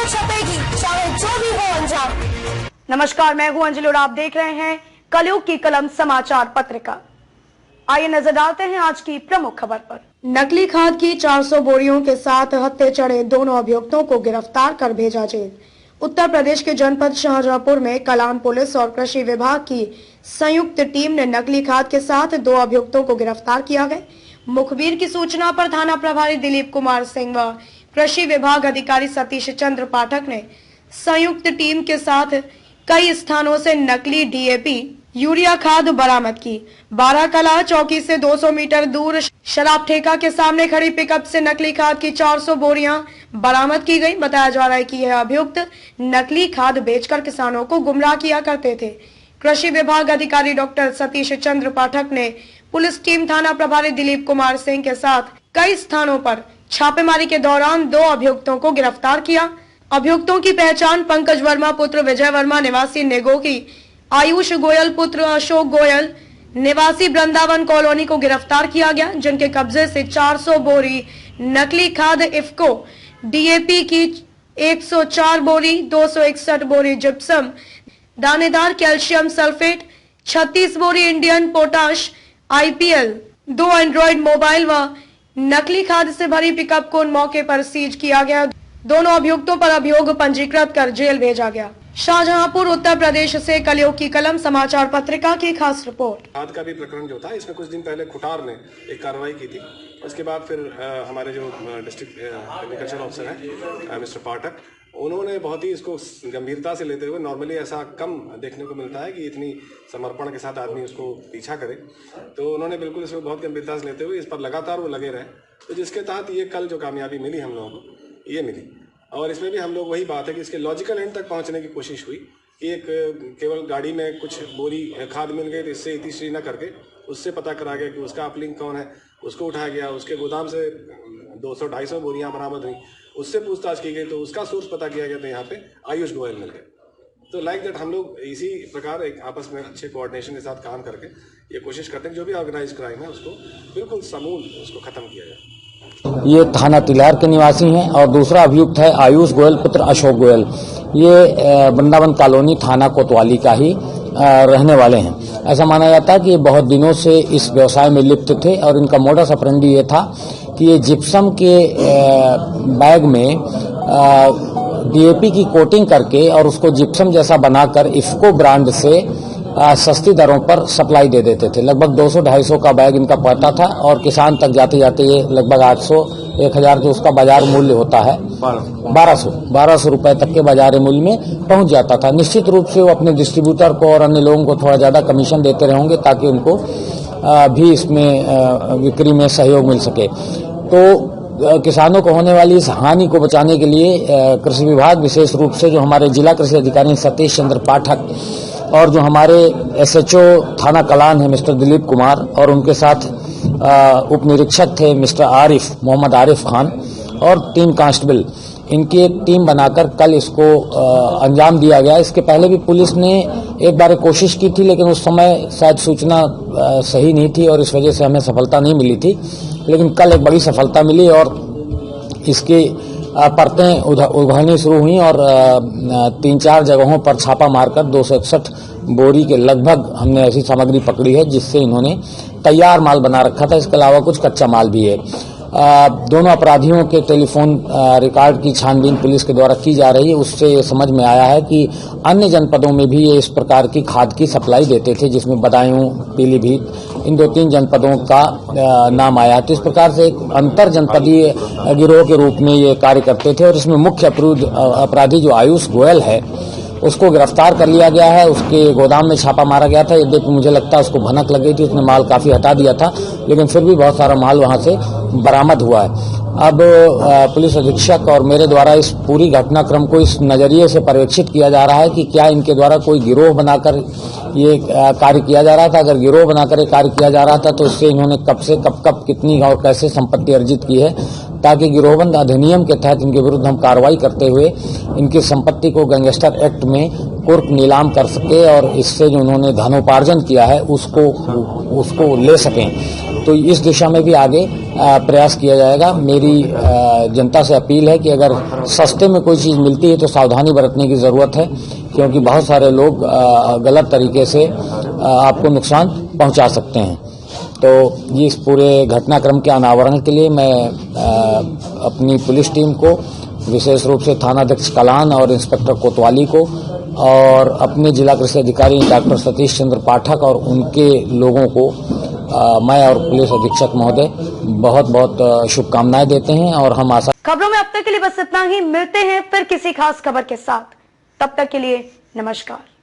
छपेगी, चाहे जो भी हो अंजाम। नमस्कार, मैं हूं अंजलि और आप देख रहे हैं कलयुग की कलम समाचार पत्रिका। आइए नजर डालते हैं आज की प्रमुख खबर पर। नकली खाद की 400 बोरियों के साथ हत्थे चढ़े दोनों अभियुक्तों को गिरफ्तार कर भेजा जेल। उत्तर प्रदेश के जनपद शाहजहांपुर में कलान पुलिस और कृषि विभाग की संयुक्त टीम ने नकली खाद के साथ 2 अभियुक्तों को गिरफ्तार किया है। मुखबिर की सूचना पर थाना प्रभारी दिलीप कुमार सिंह व कृषि विभाग अधिकारी सतीश चंद्र पाठक ने संयुक्त टीम के साथ कई स्थानों से नकली डीएपी यूरिया खाद बरामद की। बाराकला चौकी से 200 मीटर दूर शराब ठेका के सामने खड़ी पिकअप से नकली खाद की 400 बोरियां बरामद की गई। बताया जा रहा है कि यह अभियुक्त नकली खाद बेचकर किसानों को गुमराह किया करते थे। कृषि विभाग अधिकारी डॉक्टर सतीश चंद्र पाठक ने पुलिस टीम थाना प्रभारी दिलीप कुमार सिंह के साथ कई स्थानों पर छापेमारी के दौरान 2 अभियुक्तों को गिरफ्तार किया। अभियुक्तों की पहचान पंकज वर्मा पुत्र विजय वर्मा निवासी नेगोकी, आयुष गोयल पुत्र अशोक गोयल निवासी वृंदावन कॉलोनी को गिरफ्तार किया गया, जिनके कब्जे से 400 बोरी नकली खाद इफ्को डीएपी की 104 बोरी, 261 बोरी जिप्सम दानेदार कैल्शियम सल्फेट, 36 बोरी Indian potash IPL, 2 Android mobile व नकली खाद से भरी पिकअप को मौके पर सीज किया गया। दोनों अभियुक्तों पर अभियोग पंजीकृत कर जेल भेजा गया। शाहजहांपुर उत्तर प्रदेश से कलयुग की कलम समाचार पत्रिका की खास रिपोर्ट। खाद का भी प्रकरण जो था, इसमें कुछ दिन पहले खुटार ने एक कार्रवाई की थी। उसके बाद फिर हमारे जो डिस्ट्रिक्ट एग्रीकल्चर ऑफिसर हैं मिस्टर पाठक, उन्होंने बहुत ही इसको गंभीरता से लेते हुए, नॉर्मली ऐसा कम देखने को मिलता है कि इतनी समर्पण के साथ आदमी उसको पीछा करे, तो उन्होंने बिल्कुल इसको बहुत गंभीरता से लेते हुए इस पर लगातार वो लगे रहे, तो जिसके तहत ये कल जो कामयाबी मिली हम लोगों को, ये मिली। और इसमें भी हम लोग वही बात है कि इसके लॉजिकल एंड तक पहुंचने की कोशिश हुई कि एक केवल गाड़ी में कुछ बोरी खाद मिल गई तो इससे इतिश्री न करके उससे पता करा गया कि उसका अपलिंग कौन है, उसको उठाया गया, उसके गोदाम से 200-250 बोरियां बरामद हुई, उससे पूछताछ की गई तो उसका सोर्स पता किया गया, तो यहाँ पे आयुष गोयल मिल गए। तो लाइक दैट हम लोग इसी प्रकार एक आपस में अच्छे कोऑर्डिनेशन के साथ काम करके ये कोशिश करते हैं जो भी ऑर्गेनाइज क्राइम है उसको बिल्कुल समूल उसको खत्म किया जाए। ये थाना तिलार के निवासी हैं और दूसरा अभियुक्त है आयुष गोयल पुत्र अशोक गोयल। ये वृंदावन कॉलोनी थाना कोतवाली का ही रहने वाले हैं। ऐसा माना जाता है कि ये बहुत दिनों से इस व्यवसाय में लिप्त थे और इनका मोडस ऑपरेंडी ये था कि ये जिप्सम के बैग में डीएपी की कोटिंग करके और उसको जिप्सम जैसा बनाकर इफ्को ब्रांड से सस्ती दरों पर सप्लाई दे देते थे। लगभग 200-250 का बैग इनका पड़ता था और किसान तक जाते जाते ये लगभग 800-1000 जो उसका बाजार मूल्य होता है 1200 रुपए तक के बाजार मूल्य में पहुंच जाता था। निश्चित रूप से वो अपने डिस्ट्रीब्यूटर को और अन्य लोगों को थोड़ा ज्यादा कमीशन देते रहेंगे ताकि उनको भी इसमें बिक्री में सहयोग मिल सके। तो किसानों को होने वाली इस हानि को बचाने के लिए कृषि विभाग, विशेष रूप से जो हमारे जिला कृषि अधिकारी सतीश चंद्र पाठक और जो हमारे एसएचओ थाना कलान है मिस्टर दिलीप कुमार और उनके साथ उप निरीक्षक थे मिस्टर आरिफ मोहम्मद आरिफ खान और 3 कांस्टेबल, इनकी एक टीम बनाकर कल इसको अंजाम दिया गया। इसके पहले भी पुलिस ने एक बार कोशिश की थी, लेकिन उस समय शायद सूचना सही नहीं थी और इस वजह से हमें सफलता नहीं मिली थी। लेकिन कल एक बड़ी सफलता मिली और इसकी परतें उभरनी शुरू हुई और 3-4 जगहों पर छापा मारकर 261 बोरी के लगभग हमने ऐसी सामग्री पकड़ी है जिससे इन्होंने तैयार माल बना रखा था। इसके अलावा कुछ कच्चा माल भी है। दोनों अपराधियों के टेलीफोन रिकॉर्ड की छानबीन पुलिस के द्वारा की जा रही है। उससे ये समझ में आया है कि अन्य जनपदों में भी ये इस प्रकार की खाद की सप्लाई देते थे, जिसमें बदायूं, पीलीभीत, इन 2-3 जनपदों का नाम आया। तो इस प्रकार से एक अंतर जनपदीय गिरोह के रूप में ये कार्य करते थे और इसमें मुख्य अपराधी जो आयुष गोयल है उसको गिरफ्तार कर लिया गया है। उसके गोदाम में छापा मारा गया था। यद्यपि मुझे लगता है उसको भनक लग गई थी, उसने माल काफी हटा दिया था, लेकिन फिर भी बहुत सारा माल वहां से बरामद हुआ है। अब पुलिस अधीक्षक और मेरे द्वारा इस पूरी घटनाक्रम को इस नजरिए से पर्यवेक्षित किया जा रहा है कि क्या इनके द्वारा कोई गिरोह बनाकर ये कार्य किया जा रहा था। अगर गिरोह बनाकर ये कार्य किया जा रहा था तो इससे इन्होंने कब से कब कितनी और कैसे संपत्ति अर्जित की है, ताकि गिरोहबंद अधिनियम के तहत इनके विरुद्ध हम कार्रवाई करते हुए इनकी संपत्ति को गैंगस्टर एक्ट में कुर्क नीलाम कर सके और इससे जो उन्होंने धनोपार्जन किया है उसको ले सकें। तो इस दिशा में भी आगे प्रयास किया जाएगा। मेरी जनता से अपील है कि अगर सस्ते में कोई चीज़ मिलती है तो सावधानी बरतने की ज़रूरत है, क्योंकि बहुत सारे लोग गलत तरीके से आपको नुकसान पहुंचा सकते हैं। तो ये इस पूरे घटनाक्रम के अनावरण के लिए मैं अपनी पुलिस टीम को, विशेष रूप से थानाध्यक्ष कलान और इंस्पेक्टर कोतवाली को और अपने जिला कृषि अधिकारी डॉक्टर सतीश चंद्र पाठक और उनके लोगों को मैं और पुलिस अधीक्षक महोदय बहुत बहुत शुभकामनाएं देते हैं। और हम आशा खबरों में अब तक के लिए बस इतना ही। मिलते हैं फिर किसी खास खबर के साथ, तब तक के लिए नमस्कार।